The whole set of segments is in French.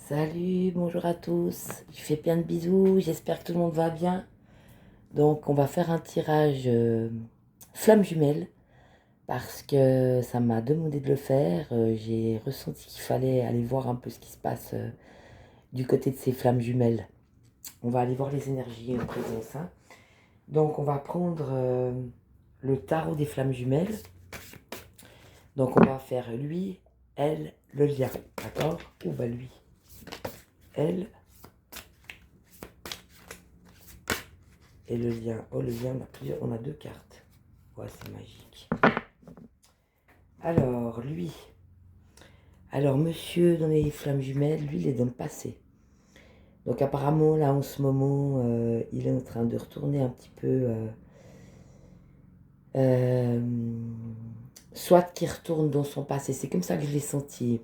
Salut, bonjour à tous. Je fais plein de bisous, j'espère que tout le monde va bien. Donc on va faire un tirage flamme jumelle parce que ça m'a demandé de le faire. J'ai ressenti qu'il fallait aller voir un peu ce qui se passe du côté de ces flammes jumelles. On va aller voir les énergies en présence, hein. Donc on va prendre le tarot des flammes jumelles. Donc on va faire lui, elle, le lien, d'accord? Ou bah lui, elle, et le lien. Oh, le lien, on a deux cartes. Ouais, c'est magique. Alors, lui. Alors, monsieur dans les flammes jumelles, lui, il est dans le passé. Donc, apparemment, là, en ce moment, il est en train de retourner un petit peu. Euh, soit qu'il retourne dans son passé. C'est comme ça que je l'ai senti.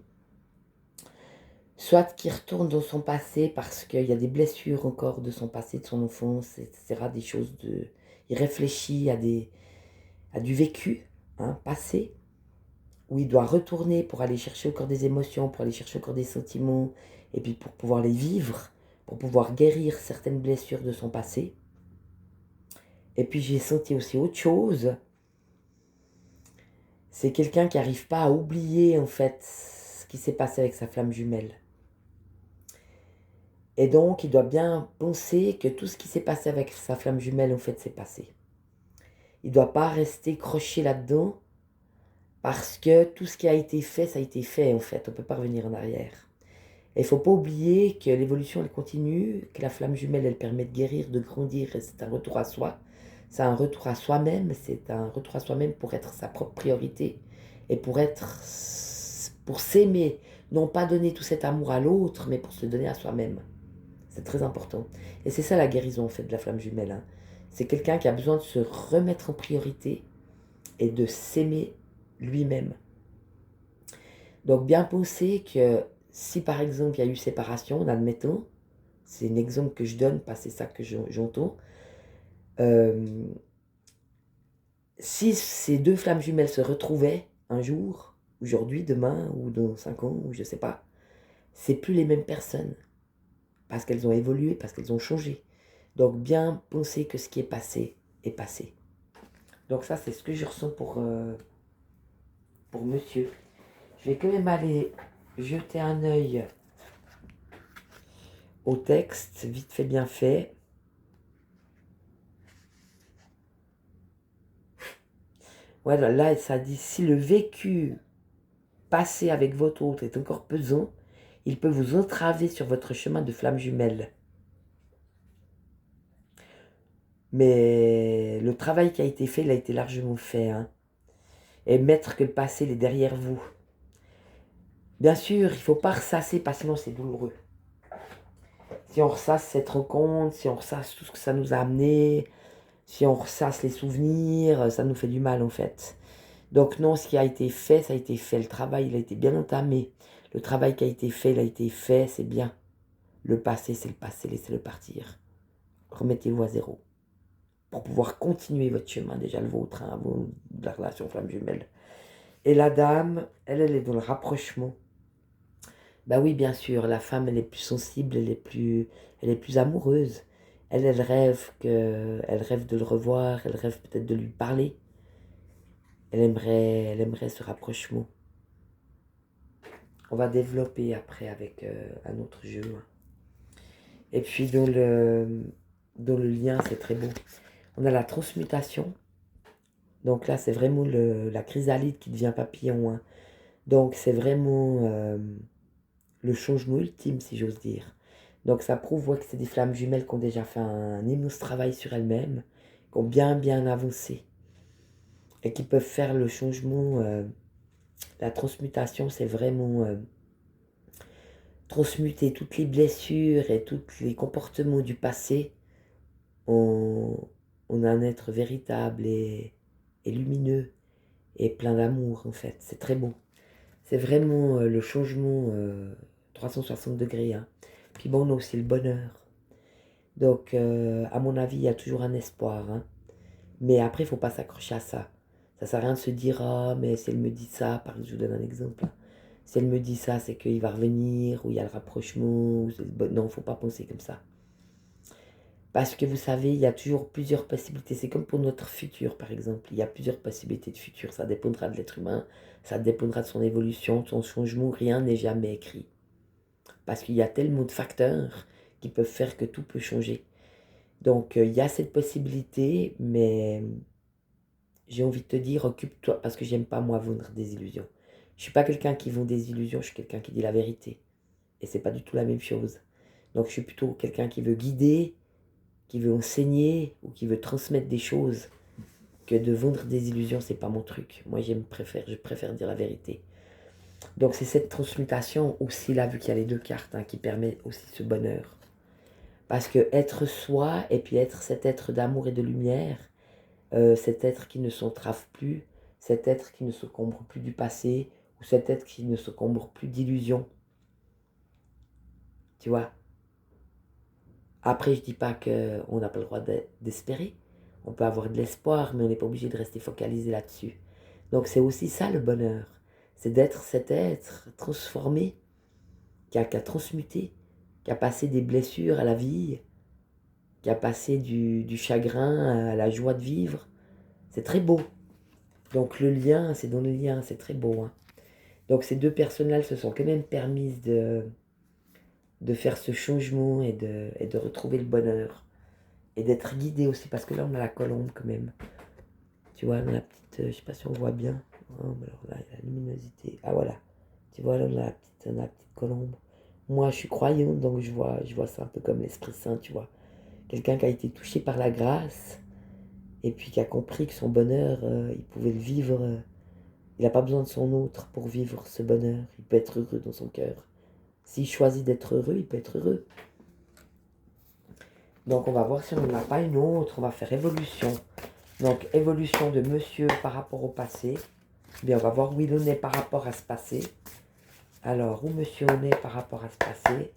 Soit qu'il retourne dans son passé parce qu'il y a des blessures encore de son passé, de son enfance, etc. Des choses de... Il réfléchit à du vécu, hein, passé, où il doit retourner pour aller chercher encore des émotions, pour aller chercher encore des sentiments, et puis pour pouvoir les vivre, pour pouvoir guérir certaines blessures de son passé. Et puis j'ai senti aussi autre chose. C'est quelqu'un qui n'arrive pas à oublier en fait ce qui s'est passé avec sa flamme jumelle. Et donc il doit bien penser que tout ce qui s'est passé avec sa flamme jumelle en fait c'est passé. Il ne doit pas rester croché là-dedans parce que tout ce qui a été fait, ça a été fait en fait. On ne peut pas revenir en arrière. Et il ne faut pas oublier que l'évolution, elle continue, que la flamme jumelle, elle permet de guérir, de grandir, et c'est un retour à soi. C'est un retour à soi-même, c'est un retour à soi-même pour être sa propre priorité et pour s'aimer. Non pas donner tout cet amour à l'autre, mais pour se donner à soi-même. C'est très important. Et c'est ça la guérison, en fait, de la flamme jumelle, hein. C'est quelqu'un qui a besoin de se remettre en priorité et de s'aimer lui-même. Donc bien penser que si par exemple il y a eu séparation, admettons, c'est un exemple que je donne, pas c'est ça que j'entends, euh, si ces deux flammes jumelles se retrouvaient un jour, aujourd'hui, demain, ou dans 5 ans, ou je sais pas, c'est plus les mêmes personnes, parce qu'elles ont évolué, parce qu'elles ont changé. Donc bien penser que ce qui est passé est passé. Donc ça c'est ce que je ressens pour monsieur. Je vais quand même aller jeter un œil au texte, vite fait bien fait. Voilà, là, ça dit, si le vécu passé avec votre autre est encore pesant, il peut vous entraver sur votre chemin de flamme jumelle. Mais le travail qui a été fait, il a été largement fait, hein. Et mettre que le passé, il est derrière vous. Bien sûr, il ne faut pas ressasser, parce que sinon c'est douloureux. Si on ressasse cette rencontre, si on ressasse tout ce que ça nous a amené, si on ressasse les souvenirs, ça nous fait du mal en fait. Donc non, ce qui a été fait, ça a été fait. Le travail, il a été bien entamé. Le travail qui a été fait, il a été fait, c'est bien. Le passé, c'est le passé, laissez-le partir. Remettez-vous à zéro. Pour pouvoir continuer votre chemin, déjà le vôtre, hein, la relation flamme jumelle. Et la dame, elle est dans le rapprochement. Bah oui, bien sûr, la femme, elle est plus sensible, elle est plus amoureuse. Elle rêve de le revoir, elle rêve peut-être de lui parler. Elle aimerait ce rapprochement. On va développer après avec un autre jeu, hein. Et puis dans le lien, c'est très beau. On a la transmutation. Donc là, c'est vraiment la chrysalide qui devient papillon, hein. Donc c'est vraiment le changement ultime, si j'ose dire. Donc ça prouve ouais, que c'est des flammes jumelles qui ont déjà fait un immense travail sur elles-mêmes, qui ont bien avancé et qui peuvent faire le changement. La transmutation, c'est vraiment transmuter toutes les blessures et tous les comportements du passé en un être véritable et lumineux et plein d'amour en fait. C'est très beau. C'est vraiment le changement 360 degrés, hein. Puis bon, on a aussi le bonheur. Donc, à mon avis, il y a toujours un espoir, hein. Mais après, il ne faut pas s'accrocher à ça. Ça ne sert à rien de se dire, ah, mais si elle me dit ça, par exemple, je vous donne un exemple, hein. Si elle me dit ça, c'est qu'il va revenir, ou il y a le rapprochement, non, il ne faut pas penser comme ça. Parce que vous savez, il y a toujours plusieurs possibilités. C'est comme pour notre futur, par exemple. Il y a plusieurs possibilités de futur. Ça dépendra de l'être humain, ça dépendra de son évolution, de son changement. Rien n'est jamais écrit. Parce qu'il y a tellement de facteurs qui peuvent faire que tout peut changer. Donc, il y a cette possibilité, mais j'ai envie de te dire, occupe-toi, parce que j'aime pas, moi, vendre des illusions. Je suis pas quelqu'un qui vend des illusions, je suis quelqu'un qui dit la vérité. Et c'est pas du tout la même chose. Donc, je suis plutôt quelqu'un qui veut guider, qui veut enseigner ou qui veut transmettre des choses, que de vendre des illusions, c'est pas mon truc. Moi, je préfère dire la vérité. Donc c'est cette transmutation aussi là, vu qu'il y a les deux cartes, qui permet aussi ce bonheur. Parce que être soi et puis être cet être d'amour et de lumière, cet être qui ne s'entrave plus, cet être qui ne se combre plus du passé, ou cet être qui ne se combre plus d'illusions. Tu vois? Après, je dis pas qu'on n'a pas le droit d'espérer. On peut avoir de l'espoir, mais on n'est pas obligé de rester focalisé là-dessus. Donc c'est aussi ça le bonheur. C'est d'être cet être transformé, qui a transmuté, qui a passé des blessures à la vie, qui a passé du chagrin à la joie de vivre. C'est très beau. Donc le lien, c'est dans le lien, c'est très beau. Donc ces deux personnes-là, elles se sont quand même permises de faire ce changement et de retrouver le bonheur. Et d'être guidées aussi, parce que là on a la colombe quand même. Tu vois, on a la petite, je sais pas si on voit bien. Oh, alors là, il y a la luminosité. Ah voilà. Tu vois, là on a la petite colombe. Moi je suis croyante, donc je vois ça un peu comme l'Esprit Saint, tu vois. Quelqu'un qui a été touché par la grâce, et puis qui a compris que son bonheur, il pouvait le vivre. Il n'a pas besoin de son autre pour vivre ce bonheur. Il peut être heureux dans son cœur. S'il choisit d'être heureux, il peut être heureux. Donc on va voir si on n'en a pas une autre. On va faire évolution. Donc évolution de monsieur par rapport au passé. Bien, on va voir où il en est par rapport à ce passé. Alors, où monsieur en est par rapport à ce passé.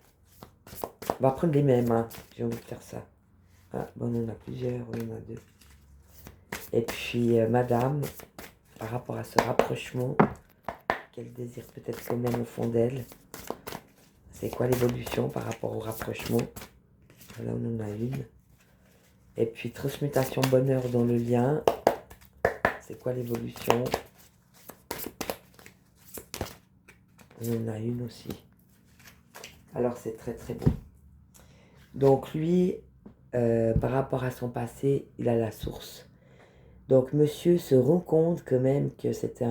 On va prendre les mêmes, j'ai envie de faire ça. Ah, bon, on en a plusieurs, oui, on en a deux. Et puis, madame, par rapport à ce rapprochement, qu'elle désire peut-être quand même au fond d'elle. C'est quoi l'évolution par rapport au rapprochement? Là, on en a une. Et puis, transmutation bonheur dans le lien. C'est quoi l'évolution? On en a une aussi. Alors, c'est très très beau. Donc, lui, par rapport à son passé, il a la source. Donc, monsieur se rend compte quand même que c'était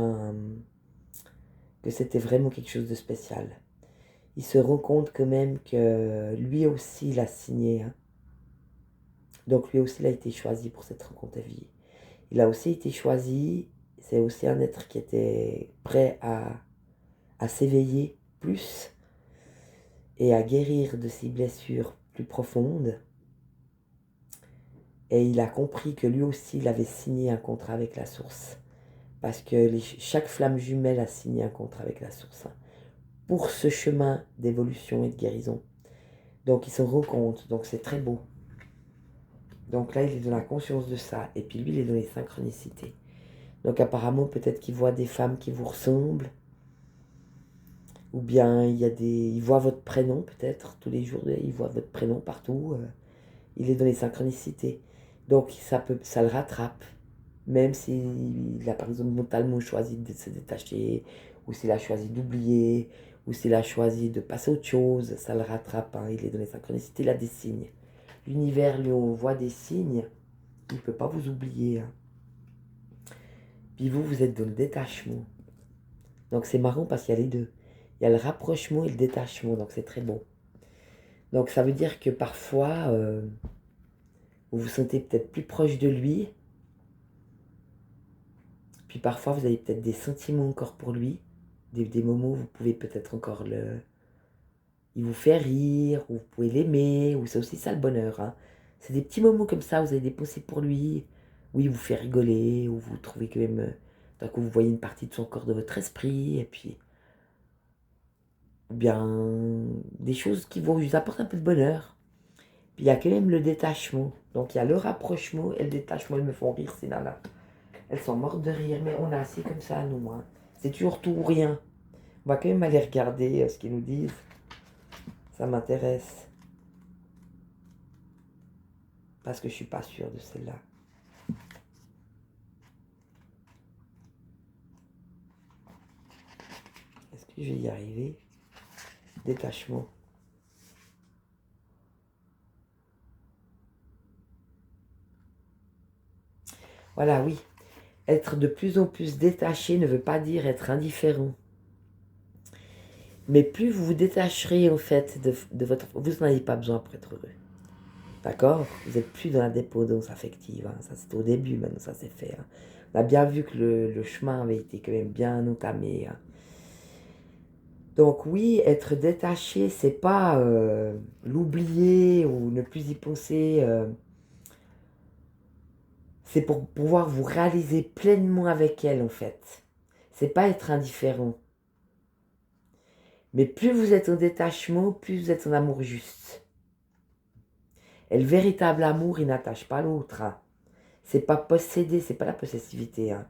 vraiment quelque chose de spécial. Il se rend compte quand même que lui aussi, il a signé. Donc, lui aussi, il a été choisi pour cette rencontre à vie. Il a aussi été choisi. C'est aussi un être qui était prêt à s'éveiller plus et à guérir de ses blessures plus profondes. Et il a compris que lui aussi, il avait signé un contrat avec la source. Parce que chaque flamme jumelle a signé un contrat avec la source. Pour ce chemin d'évolution et de guérison. Donc il se rend compte. Donc c'est très beau. Donc là, il est dans la conscience de ça. Et puis lui, il est dans les synchronicités. Donc apparemment, peut-être qu'il voit des femmes qui vous ressemblent. Ou bien il voit votre prénom peut-être. Tous les jours, il voit votre prénom partout. Il est dans les synchronicités. Donc ça le rattrape. Même s'il a par exemple mentalement choisi de se détacher, ou s'il a choisi d'oublier, ou s'il a choisi de passer à autre chose, ça le rattrape. Il est dans les synchronicités, il a des signes. L'univers lui envoie des signes, il ne peut pas vous oublier. Puis vous êtes dans le détachement. Donc c'est marrant parce qu'il y a les deux. Il y a le rapprochement et le détachement, donc c'est très beau. Donc ça veut dire que parfois, vous vous sentez peut-être plus proche de lui. Puis parfois, vous avez peut-être des sentiments encore pour lui. Des moments où vous pouvez peut-être encore il vous fait rire, ou vous pouvez l'aimer, ou c'est aussi ça le bonheur. C'est des petits moments comme ça, vous avez des pensées pour lui, où il vous fait rigoler, où vous trouvez que même, d'un coup vous voyez une partie de son corps de votre esprit, et puis, ou bien, des choses qui vous apportent un peu de bonheur. Puis il y a quand même le détachement. Donc il y a le rapprochement et le détachement, ils me font rire ces nanas. Elles sont mortes de rire, mais on a assez comme ça, nous. C'est toujours tout ou rien. On va quand même aller regarder ce qu'ils nous disent. Ça m'intéresse. Parce que je suis pas sûre de celle-là. Est-ce que je vais y arriver? Détachement. Voilà, oui. Être de plus en plus détaché ne veut pas dire être indifférent. Mais plus vous vous détacherez en fait de votre... Vous n'en avez pas besoin pour être heureux. D'accord? Vous n'êtes plus dans la dépendance affective. Hein. Ça c'était au début, maintenant ça c'est fait. Hein. On a bien vu que le chemin avait été quand même bien entamé. Hein. Donc oui, être détaché, c'est pas l'oublier ou ne plus y penser. C'est pour pouvoir vous réaliser pleinement avec elle en fait. C'est pas être indifférent. Mais plus vous êtes en détachement, plus vous êtes en amour juste. Et le véritable amour, il n'attache pas l'autre. Hein. C'est pas posséder, c'est pas la possessivité. Hein.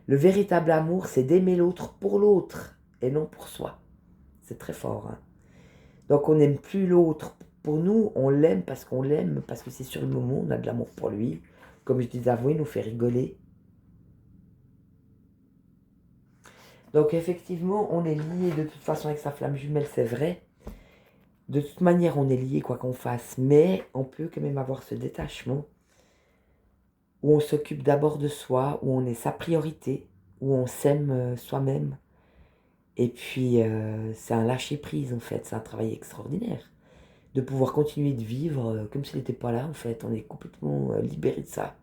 Le véritable amour, c'est d'aimer l'autre pour l'autre et non pour soi. C'est très fort. Hein. Donc on n'aime plus l'autre. Pour nous, on l'aime parce que c'est sur le moment, on a de l'amour pour lui. Comme je disais avant, il nous fait rigoler. Donc effectivement, on est lié de toute façon avec sa flamme jumelle, c'est vrai. De toute manière, on est lié quoi qu'on fasse, mais on peut quand même avoir ce détachement où on s'occupe d'abord de soi, où on est sa priorité, où on s'aime soi-même. Et puis, c'est un lâcher-prise en fait, c'est un travail extraordinaire. De pouvoir continuer de vivre comme s'il n'était pas là en fait, on est complètement libéré de ça.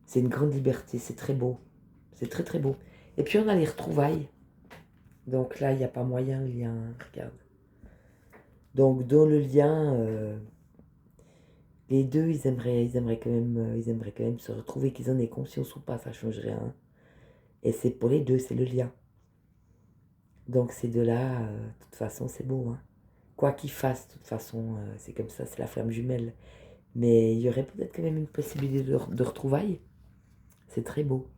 C'est une grande liberté, c'est très beau. C'est très très beau. Et puis on a les retrouvailles. Donc là, il n'y a pas moyen, le lien, regarde. Donc dans le lien, les deux, ils aimeraient quand même se retrouver, qu'ils en aient conscience ou pas, ça change rien. Et c'est pour les deux, c'est le lien. Donc ces deux-là, de toute façon, c'est beau. Hein. Quoi qu'ils fassent, de toute façon, c'est comme ça, c'est la flamme jumelle. Mais il y aurait peut-être quand même une possibilité de retrouvailles. C'est très beau.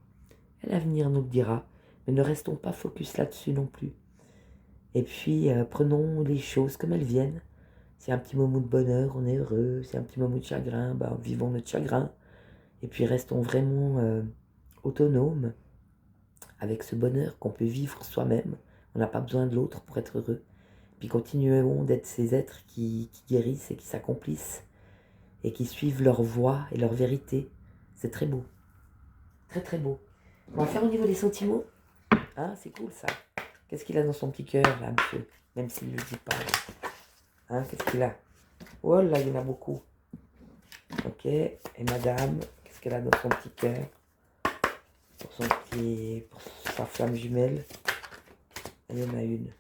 Et l'avenir nous le dira. Mais ne restons pas focus là-dessus non plus. Et puis, prenons les choses comme elles viennent. C'est un petit moment de bonheur, on est heureux. C'est un petit moment de chagrin, ben, vivons notre chagrin. Et puis, restons vraiment autonomes avec ce bonheur qu'on peut vivre soi-même. On n'a pas besoin de l'autre pour être heureux. Puis, continuons d'être ces êtres qui guérissent et qui s'accomplissent et qui suivent leur voie et leur vérité. C'est très beau. Très, très beau. On va faire au niveau des sentiments. Hein, c'est cool, ça. Qu'est-ce qu'il a dans son petit cœur, là, monsieur? Même s'il ne le dit pas. Hein, qu'est-ce qu'il a? Oh là, il y en a beaucoup. Ok. Et madame, qu'est-ce qu'elle a dans son petit cœur? Pour sa flamme jumelle. Il y en a une.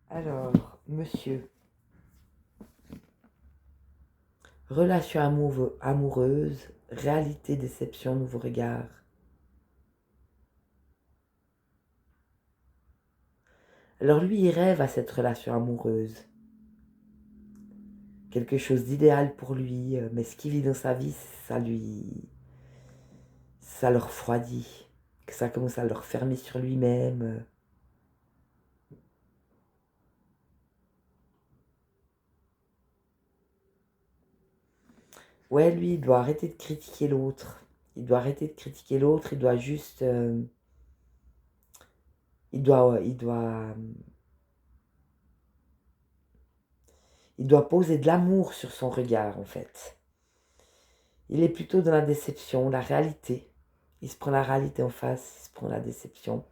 Alors, monsieur. Relation amoureuse, réalité, déception, nouveau regard. Alors lui, il rêve à cette relation amoureuse. Quelque chose d'idéal pour lui, mais ce qu'il vit dans sa vie, ça le refroidit, que ça commence à le refermer sur lui-même. Ouais, lui, il doit arrêter de critiquer l'autre. Il doit arrêter de critiquer l'autre, il doit juste... il doit poser de l'amour sur son regard, en fait. Il est plutôt dans la déception, la réalité. Il se prend la réalité en face, il se prend la déception.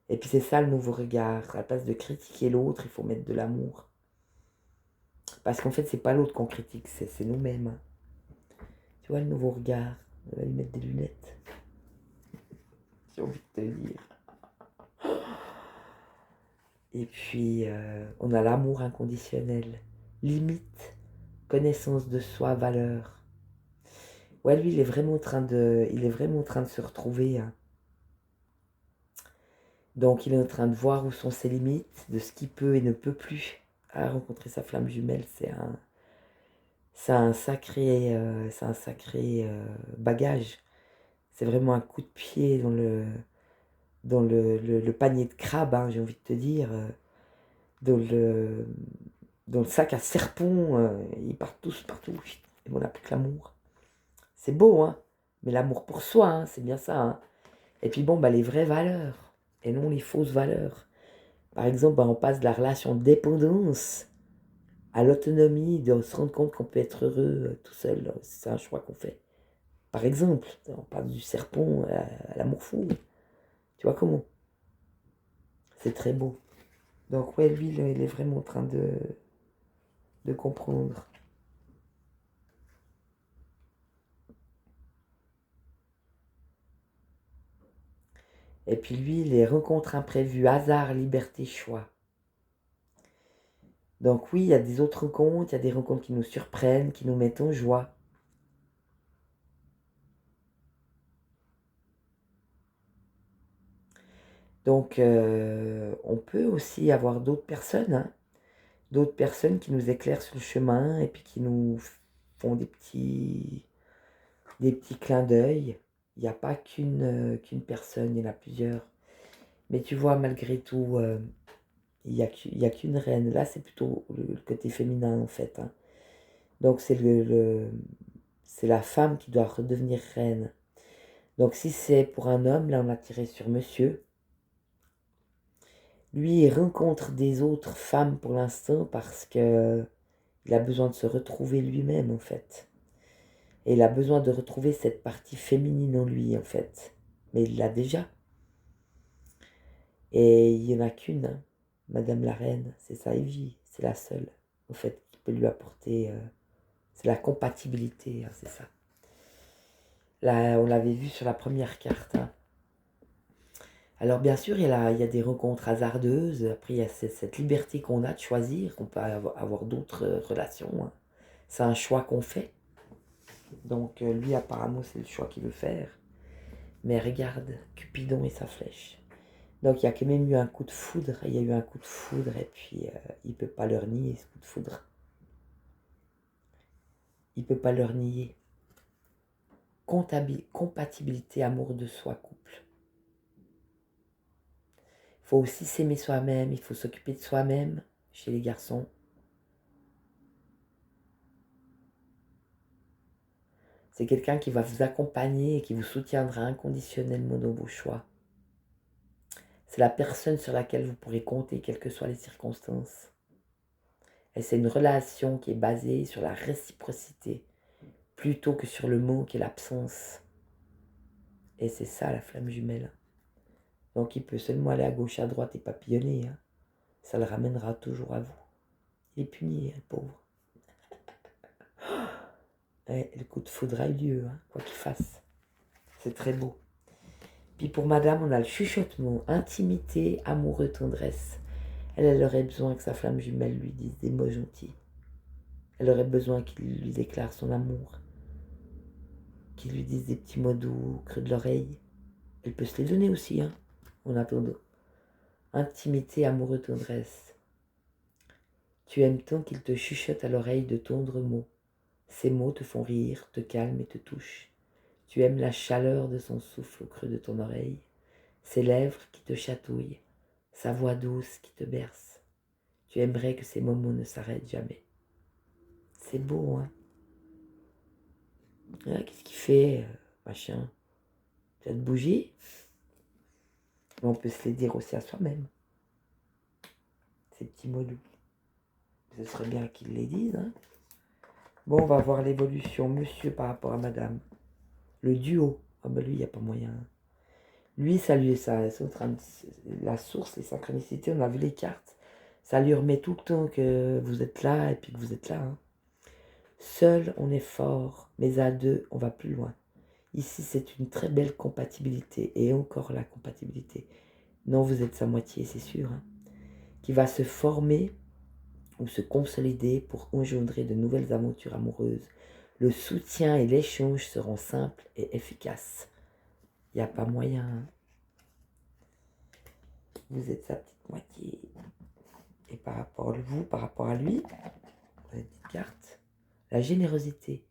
Et puis c'est ça le nouveau regard. À la place de critiquer l'autre, il faut mettre de l'amour. Parce qu'en fait, c'est pas l'autre qu'on critique, c'est nous-mêmes. Hein. Tu vois le nouveau regard. On va lui mettre des lunettes. J'ai envie de te dire. Et puis, on a l'amour inconditionnel. Limite, connaissance de soi, valeur. Ouais, lui, il est vraiment en train de se retrouver. Hein. Donc, il est en train de voir où sont ses limites, de ce qu'il peut et ne peut plus. À rencontrer sa flamme jumelle, c'est un sacré bagage. C'est vraiment un coup de pied dans le panier de crabe, hein, j'ai envie de te dire, dans le sac à serpon, ils partent tous partout. Et on n'a plus que l'amour. C'est beau, hein, mais l'amour pour soi, hein, c'est bien ça. Hein. Et puis bon, les vraies valeurs, et non les fausses valeurs. Par exemple, on passe de la relation de dépendance à l'autonomie, de se rendre compte qu'on peut être heureux tout seul. C'est un choix qu'on fait. Par exemple, on passe du serpon à l'amour fou. Tu vois comment? C'est très beau. Donc ouais, lui, il est vraiment en train de comprendre. Et puis lui, les rencontres imprévues, hasard, liberté, choix. Donc oui, il y a des autres rencontres, il y a des rencontres qui nous surprennent, qui nous mettent en joie. Donc on peut aussi avoir d'autres personnes, hein, d'autres personnes qui nous éclairent sur le chemin et puis qui nous font des petits clins d'œil. Il n'y a pas qu'une personne, il y en a plusieurs. Mais tu vois, malgré tout, il n'y a qu'une reine. Là, c'est plutôt le côté féminin, en fait. Hein. Donc, c'est la femme qui doit redevenir reine. Donc, si c'est pour un homme, là, on a tiré sur monsieur. Lui, il rencontre des autres femmes pour l'instant parce que il a besoin de se retrouver lui-même, en fait. Et il a besoin de retrouver cette partie féminine en lui, en fait. Mais il l'a déjà. Et il n'y en a qu'une, hein. Madame la Reine, c'est sa Evie, c'est la seule, en fait, qui peut lui apporter... c'est la compatibilité, hein, c'est ça. Là, on l'avait vu sur la première carte. Hein. Alors bien sûr, il y a des rencontres hasardeuses. Après, il y a cette liberté qu'on a de choisir, qu'on peut avoir d'autres relations. Hein. C'est un choix qu'on fait. Donc lui, apparemment, c'est le choix qu'il veut faire. Mais regarde, Cupidon et sa flèche. Donc il y a quand même eu un coup de foudre, il y a eu un coup de foudre et puis il ne peut pas leur nier ce coup de foudre. Il ne peut pas leur nier. Compatibilité, amour de soi, couple. Il faut aussi s'aimer soi-même, il faut s'occuper de soi-même chez les garçons. C'est quelqu'un qui va vous accompagner et qui vous soutiendra inconditionnellement dans vos choix. C'est la personne sur laquelle vous pourrez compter, quelles que soient les circonstances. Et c'est une relation qui est basée sur la réciprocité, plutôt que sur le manque et l'absence. Et c'est ça la flamme jumelle. Donc il peut seulement aller à gauche, à droite et papillonner. Hein. Ça le ramènera toujours à vous. Il est puni, le pauvre. Et le coup de foudre a eu lieu, hein, quoi qu'il fasse. C'est très beau. Puis pour madame, on a le chuchotement, intimité, amoureux, tendresse. Elle aurait besoin que sa flamme jumelle lui dise des mots gentils. Elle aurait besoin qu'il lui déclare son amour. Qu'il lui dise des petits mots doux au creux de l'oreille. Elle peut se les donner aussi, hein, en attendant. Intimité, amoureux, tendresse. Tu aimes tant qu'il te chuchote à l'oreille de tendres mots. Ces mots te font rire, te calment et te touchent. Tu aimes la chaleur de son souffle au creux de ton oreille, ses lèvres qui te chatouillent, sa voix douce qui te berce. Tu aimerais que ces moments ne s'arrêtent jamais. C'est beau, hein? Ah, qu'est-ce qu'il fait, machin? Cette bougie? Mais on peut se les dire aussi à soi-même. Ces petits mots doux. Ce serait bien qu'ils les disent, hein? Bon, on va voir l'évolution, monsieur par rapport à madame. Le duo. Ah ben lui, il n'y a pas moyen. Lui, ça lui c'est en train de, la source, les synchronicités, on a vu les cartes. Ça lui remet tout le temps que vous êtes là et puis que vous êtes là. Hein. Seul, on est fort, mais à deux, on va plus loin. Ici, c'est une très belle compatibilité, et encore la compatibilité. Non, vous êtes sa moitié, c'est sûr. Hein, qui va se former ou se consolider pour engendrer de nouvelles aventures amoureuses. Le soutien et l'échange seront simples et efficaces. Il n'y a pas moyen. Hein. Vous êtes sa petite moitié. Et par rapport à vous, par rapport à lui, la petite carte, la générosité.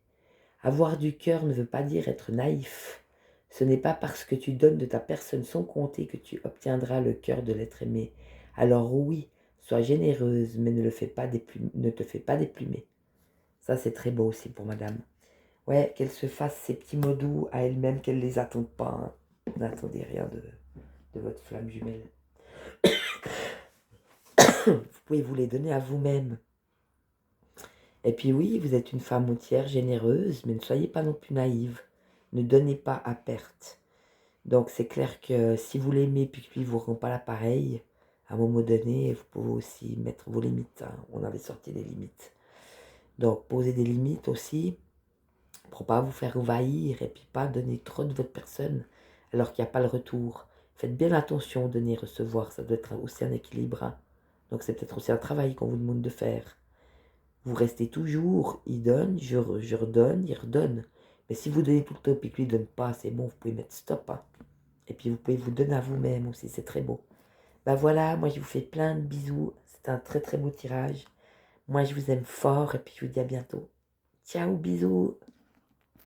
Avoir du cœur ne veut pas dire être naïf. Ce n'est pas parce que tu donnes de ta personne sans compter que tu obtiendras le cœur de l'être aimé. Alors oui, sois généreuse, mais ne te fais pas déplumer. Ça, c'est très beau aussi pour madame. Ouais, qu'elle se fasse ses petits mots doux à elle-même, qu'elle ne les attende pas. Hein. N'attendez rien de votre flamme jumelle. Vous pouvez vous les donner à vous-même. Et puis oui, vous êtes une femme entière, généreuse, mais ne soyez pas non plus naïve. Ne donnez pas à perte. Donc c'est clair que si vous l'aimez puis que lui ne vous rend pas l'appareil, à un moment donné, vous pouvez aussi mettre vos limites. Hein. On avait sorti les limites. Donc posez des limites aussi pour ne pas vous faire envahir et puis pas donner trop de votre personne alors qu'il n'y a pas le retour. Faites bien attention, donner, recevoir, ça doit être aussi un équilibre. Hein. Donc c'est peut-être aussi un travail qu'on vous demande de faire. Vous restez toujours, il donne, je redonne, il redonne. Mais si vous donnez tout le temps et que lui ne donne pas, c'est bon, vous pouvez mettre stop. Hein. Et puis vous pouvez vous donner à vous-même aussi, c'est très beau. Ben voilà, moi je vous fais plein de bisous. C'est un très très beau tirage. Moi je vous aime fort et puis je vous dis à bientôt. Ciao, bisous.